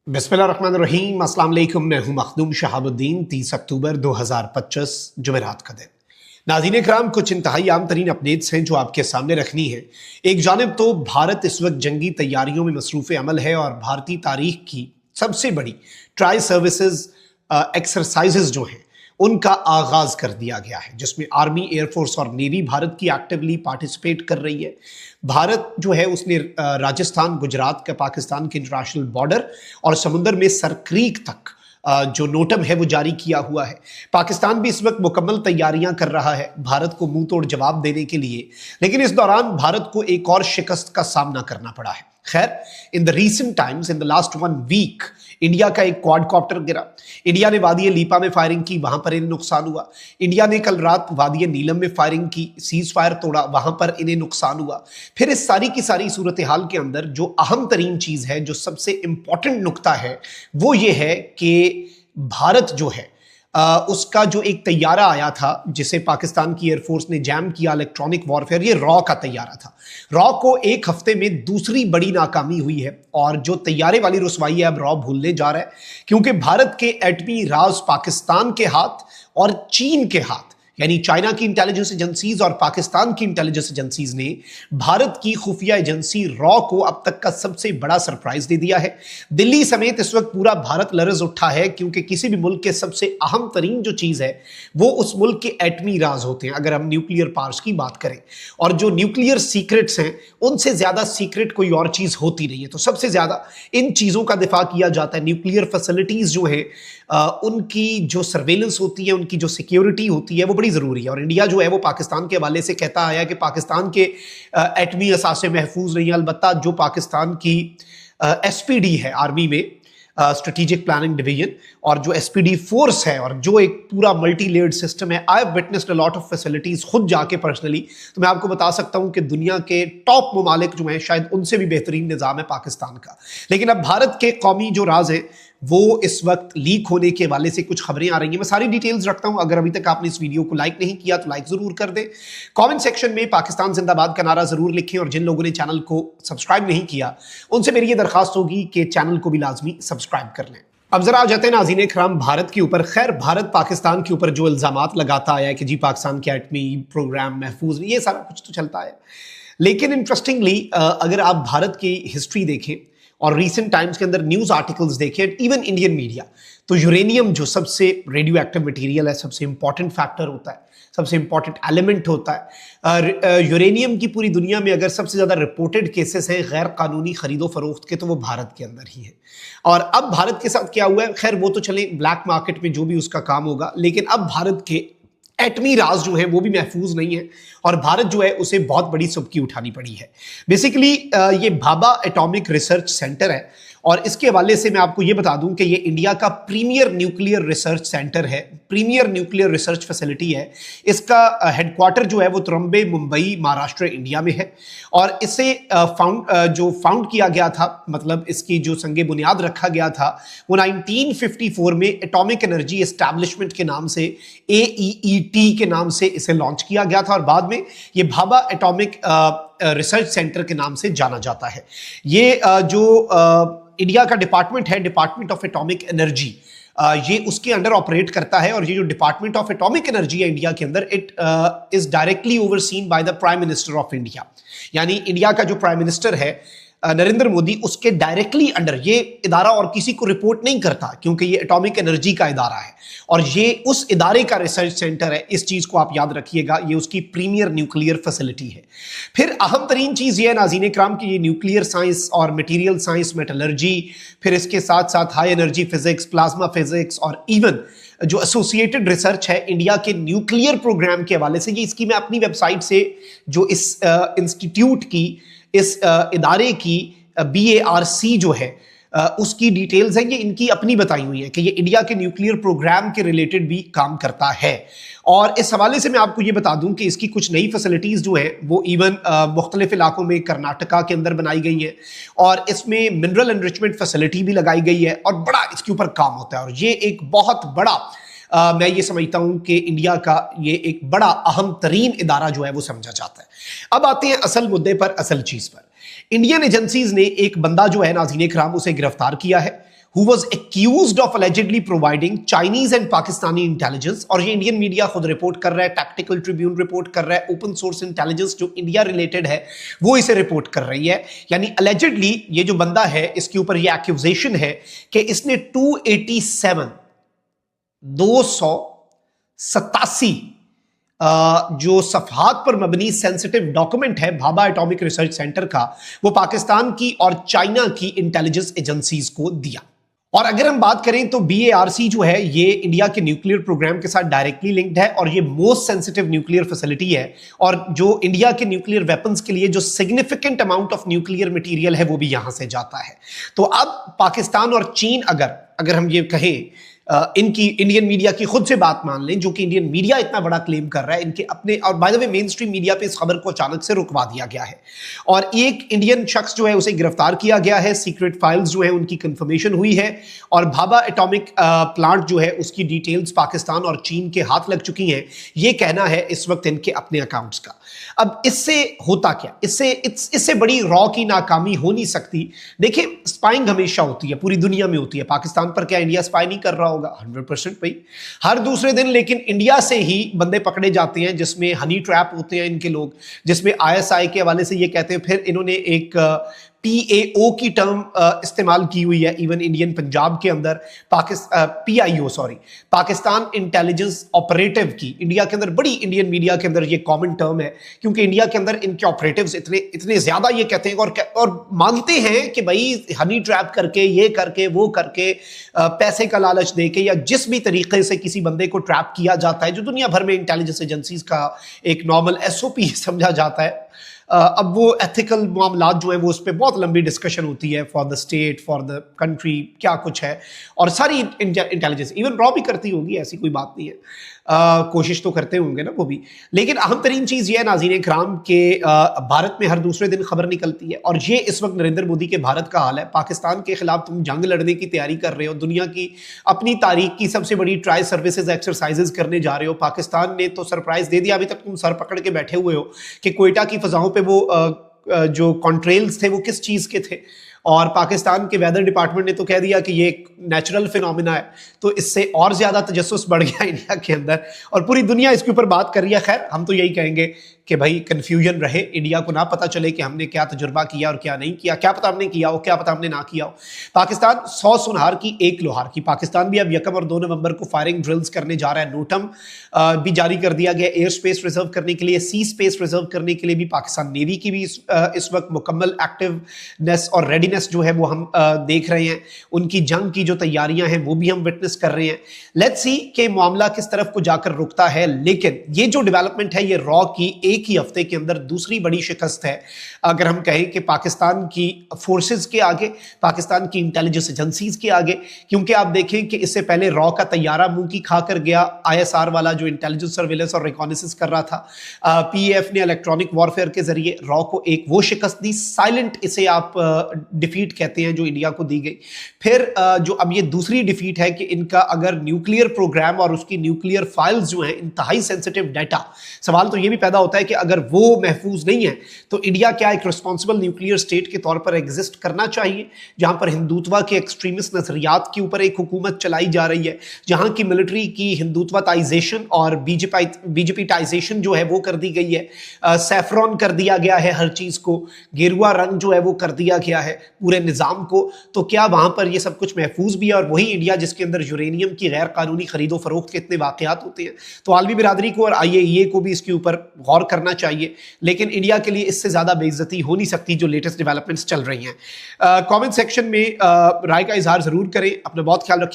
बिस्मिल्लाहिर्रहमानिर्रहीम। अस्सलाम वालेकुम। मैं हूं मखदूम शहाबुद्दीन। 30 अक्टूबर 2025 जुमेरात का दिन। नाज़रीन इकराम, कुछ इंतहाई आम तरीन अपडेट्स हैं जो आपके सामने रखनी है। एक जानिब तो भारत इस वक्त जंगी तैयारियों में मसरूफ़ अमल है और भारतीय तारीख की सबसे बड़ी ट्राई सर्विसेज एक्सरसाइजेज जो हैं उनका आगाज कर दिया गया है, जिसमें आर्मी, एयरफोर्स और नेवी भारत की एक्टिवली पार्टिसिपेट कर रही है। भारत जो है उसने राजस्थान, गुजरात का पाकिस्तान के इंटरनेशनल बॉर्डर और समुद्र में सरक्रीक तक जो नोटम है वो जारी किया हुआ है। पाकिस्तान भी इस वक्त मुकम्मल तैयारियां कर रहा है भारत को मुंह तोड़ जवाब देने के लिए, लेकिन इस दौरान भारत को एक और शिकस्त का सामना करना पड़ा है। खैर, in the recent times, in the last 1 week, India का एक क्वाडकॉप्टर गिरा। इंडिया ने वादी लीपा में फायरिंग की, वहां पर इन्हें नुकसान हुआ। इंडिया ने कल रात वादी नीलम में फायरिंग की, सीज फायर तोड़ा, वहां पर इन्हें नुकसान हुआ। फिर इस सारी की सारी सूरत हाल के अंदर जो अहम तरीन चीज है, जो सबसे इंपॉर्टेंट नुक्ता है, वो ये है कि भारत जो है उसका जो एक तैयारा आया था जिसे पाकिस्तान की एयरफोर्स ने जैम किया, इलेक्ट्रॉनिक वॉरफेयर, ये रॉ का तैयारा था। रॉ को एक हफ्ते में दूसरी बड़ी नाकामी हुई है और जो तैयारे वाली रुसवाई है अब रॉ भूलने जा रहा है, क्योंकि भारत के एटमी राज पाकिस्तान के हाथ और चीन के हाथ, यानी चाइना की इंटेलिजेंस एजेंसीज और पाकिस्तान की इंटेलिजेंस एजेंसीज ने भारत की खुफिया एजेंसी रॉ को अब तक का सबसे बड़ा सरप्राइज दे दिया है। दिल्ली समेत इस वक्त पूरा भारत लरज उठा है, क्योंकि किसी भी मुल्क के सबसे अहम तरीन जो चीज है वो उस मुल्क के एटमी राज होते हैं, अगर हम न्यूक्लियर पावर्स की बात करें। और जो न्यूक्लियर सीक्रेट्स हैं उनसे ज्यादा सीक्रेट कोई और चीज होती नहीं है। तो सबसे ज्यादा इन चीजों का दिफा किया जाता है। न्यूक्लियर फैसिलिटीज जो है उनकी जो सर्वेलेंस होती है, उनकी जो सिक्योरिटी होती है, वो बड़ी जरूरी है। और इंडिया जो है वो पाकिस्तान के हवाले से कहता आया कि पाकिस्तान के एटमी असासे महफूज नहीं है। अलबत्ता जो पाकिस्तान की एसपीडी है आर्मी में, स्ट्रेटेजिक प्लानिंग डिवीजन, और जो एसपीडी फोर्स है और जो एक पूरा मल्टी लेयर्ड सिस्टम है, I have witnessed a lot of facilities खुद जाके पर्सनली, तो मैं आपको बता सकता हूं कि दुनिया के टॉप ममालिक जो हैं शायद उनसे भी बेहतरीन निज़ाम है पाकिस्तान का। लेकिन अब भारत के कौमी जो राज है वो इस वक्त लीक होने के हवाले से कुछ खबरें आ रही हैं। मैं सारी डिटेल्स रखता हूं। अगर अभी तक आपने इस वीडियो को लाइक नहीं किया तो लाइक जरूर कर दें। कमेंट सेक्शन में पाकिस्तान जिंदाबाद का नारा जरूर लिखें, और जिन लोगों ने चैनल को सब्सक्राइब नहीं किया उनसे मेरी ये दरखास्त होगी कि चैनल को भी लाजमी सब्सक्राइब कर लें। अब जरा आ जाते हैं नाज़रीन इकराम भारत के ऊपर। खैर, भारत पाकिस्तान के ऊपर जो इल्जामात लगाता आया है कि जी पाकिस्तान के एटमी प्रोग्राम महफूज, ये सारा कुछ तो चलता है, लेकिन इंटरेस्टिंगली अगर आप भारत की हिस्ट्री देखें और रीसेंट टाइम्स के अंदर न्यूज आर्टिकल्स देखें, इवन इंडियन मीडिया, तो यूरेनियम जो सबसे रेडियो एक्टिव मटीरियल है, सबसे इंपॉर्टेंट फैक्टर होता है, सबसे इंपॉर्टेंट एलिमेंट होता है। यूरेनियम की पूरी दुनिया में अगर सबसे ज्यादा रिपोर्टेड केसेस हैं गैर कानूनी खरीदो फरोख्त के, तो वो भारत के अंदर ही है। और अब भारत के साथ क्या हुआ है, खैर वो तो चले ब्लैक मार्केट में जो भी उसका काम होगा, लेकिन अब भारत के एटमी राज जो है वो भी महफूज नहीं है और भारत जो है उसे बहुत बड़ी सुबकी उठानी पड़ी है। बेसिकली ये भाभा एटॉमिक रिसर्च सेंटर है और इसके हवाले से मैं आपको ये बता दूं कि ये इंडिया का प्रीमियर न्यूक्लियर रिसर्च सेंटर है, प्रीमियर न्यूक्लियर रिसर्च फैसिलिटी है। इसका हेडक्वार्टर जो है वो तुरंबे, मुंबई, महाराष्ट्र, इंडिया में है। और इसे फाउंड किया गया था, मतलब इसकी जो संगे बुनियाद रखा गया था वो 1954 में एटॉमिक एनर्जी एस्टैब्लिशमेंट के नाम से, AEET के नाम से इसे लॉन्च किया गया था और बाद में ये भाभा एटॉमिक रिसर्च सेंटर के नाम से जाना जाता है। ये जो इंडिया का डिपार्टमेंट है, डिपार्टमेंट ऑफ एटॉमिक एनर्जी, ये उसके अंडर ऑपरेट करता है। और ये जो डिपार्टमेंट ऑफ एटॉमिक एनर्जी है इंडिया के अंदर, it is directly overseen by the prime minister of India. यानी इंडिया का जो प्राइम मिनिस्टर है नरेंद्र मोदी, उसके डायरेक्टली अंडर ये इदारा और किसी को रिपोर्ट नहीं करता, क्योंकि ये एटॉमिक एनर्जी का इदारा है और ये उस इदारे का रिसर्च सेंटर है। इस चीज को आप याद रखिएगा, ये उसकी प्रीमियर न्यूक्लियर फैसिलिटी है। फिर अहम तरीन चीज ये है नाज़रीन इकराम की ये न्यूक्लियर साइंस और मटेरियल साइंस, मेटलर्जी, फिर इसके साथ साथ high energy physics, plasma physics और इवन जो एसोसिएटेड रिसर्च है इंडिया के न्यूक्लियर प्रोग्राम के हवाले से, ये इसकी मैं अपनी वेबसाइट से जो इस इंस्टीट्यूट की, इस इदारे की BARC जो है उसकी डिटेल्स हैं, ये इनकी अपनी बताई हुई है कि ये इंडिया के न्यूक्लियर प्रोग्राम के रिलेटेड भी काम करता है। और इस हवाले से मैं आपको ये बता दूं कि इसकी कुछ नई फैसिलिटीज जो है वो इवन मुख्तलिफ इलाकों में कर्नाटका के अंदर बनाई गई है और इसमें मिनरल एनरिचमेंट फैसिलिटी भी लगाई गई है और बड़ा इसके ऊपर काम होता है। और ये एक बहुत बड़ा मैं ये समझता हूं कि इंडिया का ये एक बड़ा अहम तरीन इदारा जो है वो समझा जाता है। अब आते हैं असल मुद्दे पर, असल चीज पर। इंडियन एजेंसीज ने एक बंदा जो है नाज़रीन इकराम उसे गिरफ्तार किया है। who was accused of allegedly providing Chinese and Pakistani intelligence। और ये इंडियन मीडिया खुद रिपोर्ट कर रहा है, टैक्टिकल ट्रिब्यून रिपोर्ट कर रहा है, ओपन सोर्स इंटेलिजेंस जो इंडिया रिलेटेड है वो इसे रिपोर्ट कर रही है। यानी अलेजेडली ये जो बंदा है इसके ऊपर ये एक्यूजेशन है कि इसने 287 जो सफहात पर मबनी सेंसिटिव डॉक्यूमेंट है भाभा एटॉमिक रिसर्च सेंटर का, वो पाकिस्तान की और चाइना की इंटेलिजेंस एजेंसीज को दिया। और अगर हम बात करें तो BARC जो है ये इंडिया के न्यूक्लियर प्रोग्राम के साथ डायरेक्टली लिंक्ड है और ये मोस्ट सेंसिटिव न्यूक्लियर फैसिलिटी है, और जो इंडिया के न्यूक्लियर वेपन्स के लिए जो significant amount of nuclear material है वो भी यहां से जाता है। तो अब पाकिस्तान और चीन अगर हम ये कहें, इनकी इंडियन मीडिया की खुद से बात मान लें, जो कि इंडियन मीडिया इतना बड़ा क्लेम कर रहा है, इनके अपने, और by the way main stream media पे इस खबर को अचानक से रुकवा दिया गया है और एक इंडियन शख्स जो है उसे गिरफ्तार किया गया है, सीक्रेट फाइल्स जो है उनकी कंफर्मेशन हुई है और भाभा एटॉमिक प्लांट जो है उसकी डिटेल्स पाकिस्तान और चीन के हाथ लग चुकी हैं, ये कहना है इस वक्त इनके अपने अकाउंट्स का। अब इससे होता क्या, इससे बड़ी रॉ की नाकामी हो नहीं सकती। देखिए, स्पाइंग हमेशा होती है, पूरी दुनिया में होती है। पाकिस्तान पर क्या इंडिया स्पाई नहीं कर रहा होगा? 100% भाई, हर दूसरे दिन। लेकिन इंडिया से ही बंदे पकड़े जाते हैं जिसमें हनी ट्रैप होते हैं इनके लोग, जिसमें ISI के हवाले से ये कहते हैं। फिर इन्होंने एक PAO की टर्म इस्तेमाल की हुई है इवन इंडियन पंजाब के अंदर, पाकिस्तान इंटेलिजेंस ऑपरेटिव की इंडिया के अंदर, बड़ी इंडियन मीडिया के अंदर ये कॉमन टर्म है, क्योंकि इंडिया के अंदर इनके ऑपरेटिव्स इतने ज्यादा ये कहते हैं और मांगते हैं कि भाई हनी ट्रैप करके, ये करके, वो करके, पैसे का लालच देके या जिस भी तरीके से किसी बंदे को ट्रैप किया जाता है, जो दुनिया भर में इंटेलिजेंस एजेंसीज का एक नॉर्मल SOP समझा जाता है। अब वो एथिकल मामलात जो है वो उस पर बहुत लंबी डिस्कशन होती है, for the state, for the country, क्या कुछ है, और सारी इंटेलिजेंस इवन रॉ भी करती होगी, ऐसी कोई बात नहीं है, कोशिश तो करते होंगे ना वो भी। लेकिन अहम तरीन चीज़ ये है नाज़रीन इकराम के भारत में हर दूसरे दिन खबर निकलती है और ये इस वक्त नरेंद्र मोदी के भारत का हाल है। पाकिस्तान के खिलाफ तुम जंग लड़ने की तैयारी कर रहे हो, दुनिया की अपनी तारीख की सबसे बड़ी ट्राई सर्विसेज एक्सरसाइजेज करने जा रहे हो। पाकिस्तान ने तो सरप्राइज दे दिया, अभी तक तुम सर पकड़ के बैठे हुए हो कि कोयटा की फजाओं पे वो जो कॉन्ट्रेल्स थे वो किस चीज़ के थे, और पाकिस्तान के वेदर डिपार्टमेंट ने तो कह दिया कि ये एक नेचुरल फिनोमिना है। तो इससे और ज्यादा तजस्सुस बढ़ गया इंडिया के अंदर और पूरी दुनिया इसके ऊपर बात कर रही है। खैर, हम तो यही कहेंगे कि भाई कंफ्यूजन रहे, इंडिया को ना पता चले कि हमने क्या तजुर्बा किया और क्या नहीं किया, क्या पता हमने किया हो, क्या पता हमने ना किया हो। पाकिस्तान 100 सुनहार की 1 लोहार की। पाकिस्तान भी अब 1 और 2 नवंबर को फायरिंग ड्रिल्स करने जा रहा है। नोटम भी जारी कर दिया गया एयर स्पेस रिजर्व करने के लिए, सी स्पेस रिजर्व करने के लिए भी। पाकिस्तान नेवी की भी इस वक्त मुकम्मल एक्टिवनेस और रेडीनेस जो है वो हम देख रहे हैं। उनकी जंग की जो तैयारियां हैं वो भी हम विटनेस कर रहे हैं। लेट्स सी कि मामला किस तरफ को जाकर रुकता है। लेकिन ये जो डेवलपमेंट है ये रॉ की एक ही हफ्ते के अंदर दूसरी बड़ी शिकस्त है, अगर हम कहें कि पाकिस्तान की फोर्सेस के आगे, पाकिस्तान की इंटेलिजेंस एजेंसीज के आगे। क्योंकि आप देखें कि इससे पहले रॉ का तैयारा मुंह की खाकर गया, ISR वाला जो इंटेलिजेंस सर्विलेंस और रिकॉनेसेंस कर रहा था। PAF ने इलेक्ट्रॉनिक वॉरफेयर के जरिए रॉ को एक वो शिकस्त दी, साइलेंट इसे आप डिफीट कहते हैं, जो इंडिया को दी गई। फिर जो अब ये दूसरी डिफीट है कि इनका अगर न्यूक्लियर प्रोग्राम और उसकी न्यूक्लियर फाइल्स जो हैं, इंतहाई सेंसिटिव डाटा, सवाल तो ये भी पैदा होता है कि अगर वो महफूज नहीं है तो इंडिया क्या एक रिस्पॉन्सिबल न्यूक्लियर स्टेट के तौर पर एग्जिस्ट करना चाहिए, जहां पर हिंदुत्व के एक्सट्रीमिस्ट नजरियात के ऊपर एक हुकूमत चलाई जा रही है, जहां की मिलिट्री की हिंदुत्वताइजेशन और बीजेपीटाइजेशन जो है वो कर दी गई है, सैफरॉन कर दिया गया है, हर चीज को गेरुआ रंग जो है वो कर दिया गया है पूरे निजाम को। तो क्या वहां पर ये सब कुछ महफूज भी है? और वही इंडिया जिसके अंदर यूरेनियम की गैर कानूनी खरीदो फरोख्त के इतने वाकयात होते हैं। तो आलमी बिरादरी को और IAEA को भी इसके ऊपर गौर करना चाहिए। लेकिन इंडिया के लिए इससे ज्यादा बेइज्जती हो नहीं सकती जो लेटेस्ट डेवलपमेंट्स चल रही हैं। कमेंट सेक्शन में राय का इजहार जरूर करें। अपना बहुत ख्याल रखें।